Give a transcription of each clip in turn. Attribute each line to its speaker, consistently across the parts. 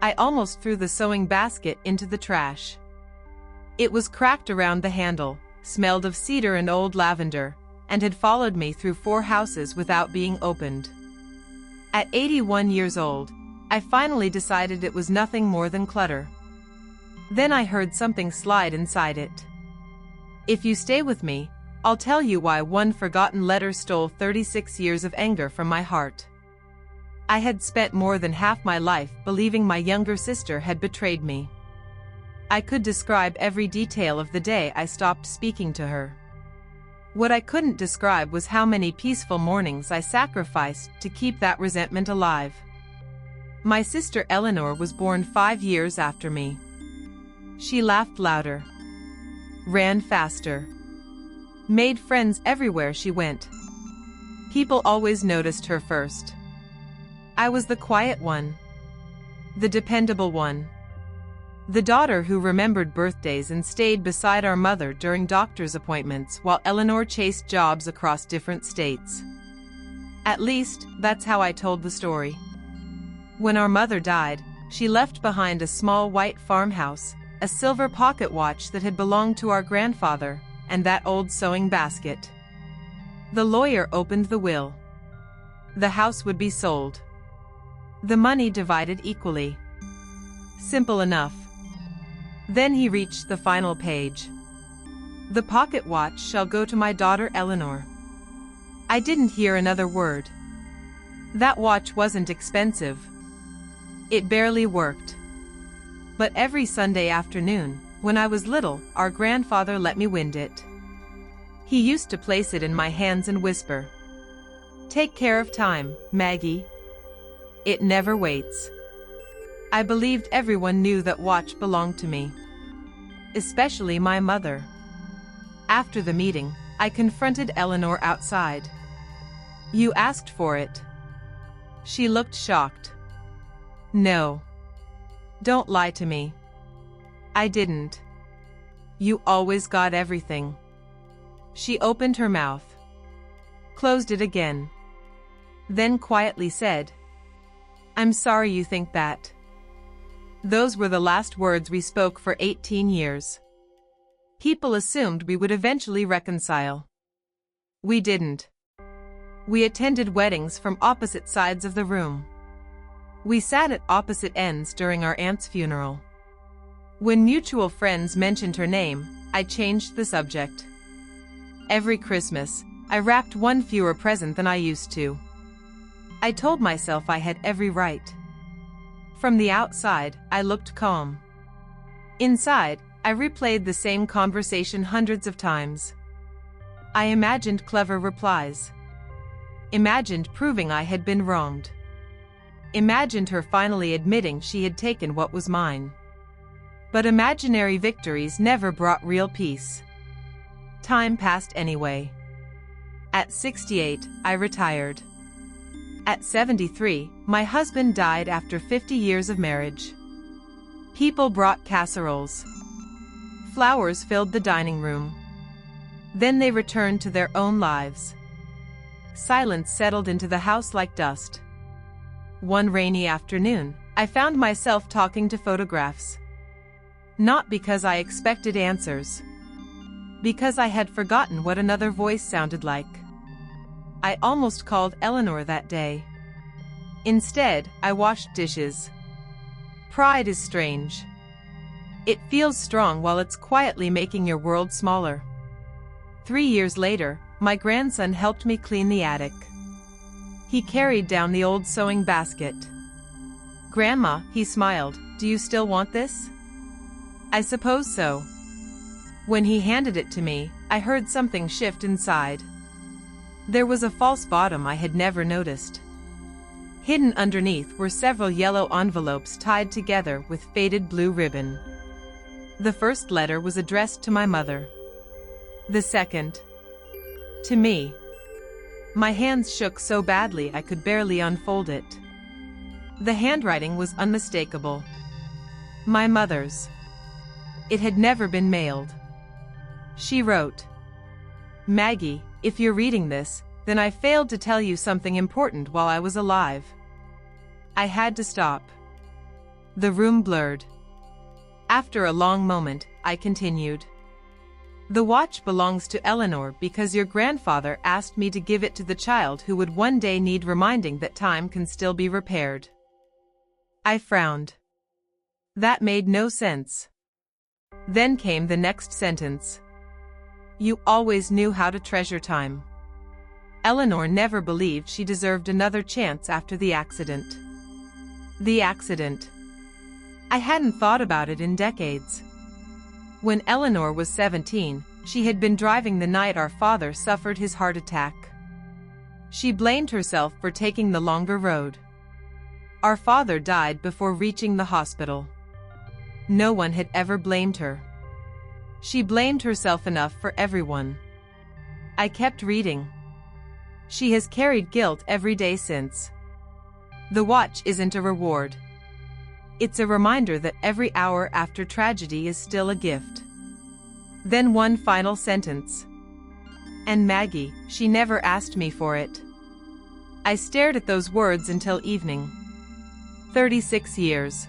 Speaker 1: I almost threw the sewing basket into the trash. It was cracked around the handle, smelled of cedar and old lavender, and had followed me through 4 houses without being opened. At 81 years old, I finally decided it was nothing more than clutter. Then I heard something slide inside it. If you stay with me, I'll tell you why one forgotten letter stole 36 years of anger from my heart. I had spent more than half my life believing my younger sister had betrayed me. I could describe every detail of the day I stopped speaking to her. What I couldn't describe was how many peaceful mornings I sacrificed to keep that resentment alive. My sister Eleanor was born 5 years after me. She laughed louder, ran faster, made friends everywhere she went. People always noticed her first. I was the quiet one, the dependable one, the daughter who remembered birthdays and stayed beside our mother during doctor's appointments while Eleanor chased jobs across different states. At least, that's how I told the story. When our mother died, she left behind a small white farmhouse, a silver pocket watch that had belonged to our grandfather, and that old sewing basket. The lawyer opened the will. The house would be sold. The money divided equally. Simple enough. Then he reached the final page. The pocket watch shall go to my daughter Eleanor. I didn't hear another word. That watch wasn't expensive. It barely worked. But every Sunday afternoon, when I was little, our grandfather let me wind it. He used to place it in my hands and whisper, "Take care of time, Maggie. It never waits." I believed everyone knew that watch belonged to me. Especially my mother. After the meeting, I confronted Eleanor outside. "You asked for it." She looked shocked. "No. Don't lie to me." "I didn't. You always got everything." She opened her mouth, closed it again, then quietly said, "I'm sorry you think that." Those were the last words we spoke for 18 years. People assumed we would eventually reconcile. We didn't. We attended weddings from opposite sides of the room. We sat at opposite ends during our aunt's funeral. When mutual friends mentioned her name, I changed the subject. Every Christmas, I wrapped one fewer present than I used to. I told myself I had every right. From the outside, I looked calm. Inside, I replayed the same conversation hundreds of times. I imagined clever replies. Imagined proving I had been wronged. Imagined her finally admitting she had taken what was mine. But imaginary victories never brought real peace. Time passed anyway. At 68, I retired. At 73, my husband died after 50 years of marriage. People brought casseroles. Flowers filled the dining room. Then they returned to their own lives. Silence settled into the house like dust. One rainy afternoon, I found myself talking to photographs. Not because I expected answers. Because I had forgotten what another voice sounded like. I almost called Eleanor that day. Instead, I washed dishes. Pride is strange. It feels strong while it's quietly making your world smaller. 3 years later, my grandson helped me clean the attic. He carried down the old sewing basket. "Grandma," he smiled, "do you still want this?" "I suppose so." When he handed it to me, I heard something shift inside. There was a false bottom I had never noticed. Hidden underneath were several yellow envelopes tied together with faded blue ribbon. The first letter was addressed to my mother. The second, to me. My hands shook so badly I could barely unfold it. The handwriting was unmistakable. My mother's. It had never been mailed. She wrote, "Maggie, if you're reading this, then I failed to tell you something important while I was alive." I had to stop. The room blurred. After a long moment, I continued. The watch belongs to Eleanor because your grandfather asked me to give it to the child who would one day need reminding that time can still be repaired. I frowned. That made no sense. Then came the next sentence. You always knew how to treasure time. Eleanor never believed she deserved another chance after the accident. The accident. I hadn't thought about it in decades. When Eleanor was 17, she had been driving the night our father suffered his heart attack. She blamed herself for taking the longer road. Our father died before reaching the hospital. No one had ever blamed her. She blamed herself enough for everyone. I kept reading. She has carried guilt every day since. The watch isn't a reward. It's a reminder that every hour after tragedy is still a gift. Then one final sentence. And Maggie, she never asked me for it. I stared at those words until evening. 36 years.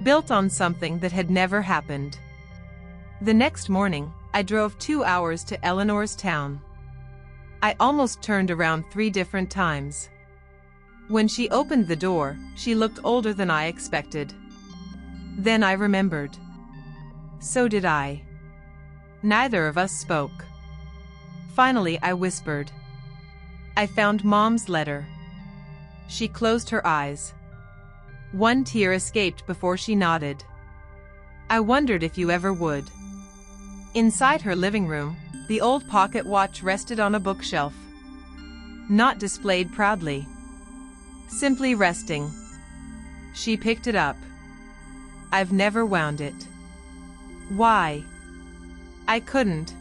Speaker 1: Built on something that had never happened. The next morning, I drove 2 hours to Eleanor's town. I almost turned around 3 different times. When she opened the door, she looked older than I expected. Then I remembered. So did I. Neither of us spoke. Finally, I whispered. I found Mom's letter. She closed her eyes. One tear escaped before she nodded. I wondered if you ever would. Inside her living room, the old pocket watch rested on a bookshelf. Not displayed proudly. Simply resting. She picked it up. I've never wound it. Why? I couldn't.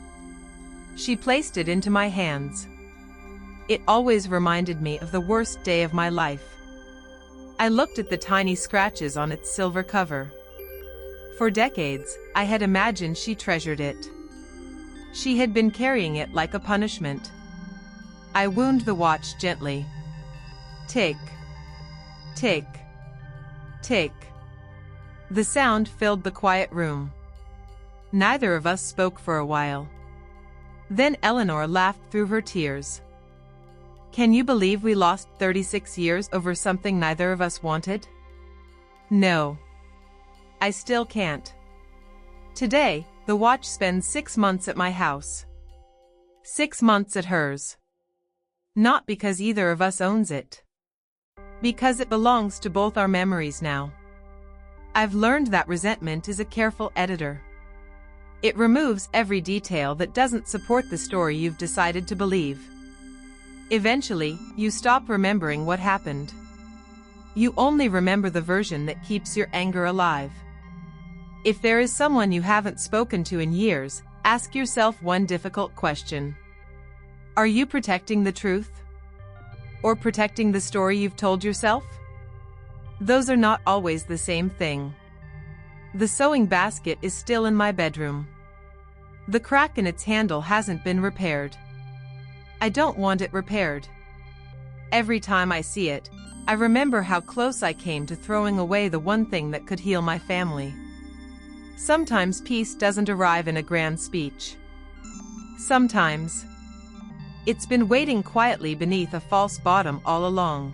Speaker 1: She placed it into my hands. It always reminded me of the worst day of my life. I looked at the tiny scratches on its silver cover. For decades, I had imagined she treasured it. She had been carrying it like a punishment. I wound the watch gently. Tick. Tick. Tick. The sound filled the quiet room. Neither of us spoke for a while. Then Eleanor laughed through her tears. Can you believe we lost 36 years over something neither of us wanted? No. I still can't. Today, the watch spends 6 months at my house. 6 months at hers. Not because either of us owns it. Because it belongs to both our memories now. I've learned that resentment is a careful editor. It removes every detail that doesn't support the story you've decided to believe. Eventually, you stop remembering what happened. You only remember the version that keeps your anger alive. If there is someone you haven't spoken to in years, ask yourself one difficult question. Are you protecting the truth? Or protecting the story you've told yourself? Those are not always the same thing. The sewing basket is still in my bedroom. The crack in its handle hasn't been repaired. I don't want it repaired. Every time I see it, I remember how close I came to throwing away the one thing that could heal my family. Sometimes peace doesn't arrive in a grand speech. Sometimes it's been waiting quietly beneath a false bottom all along.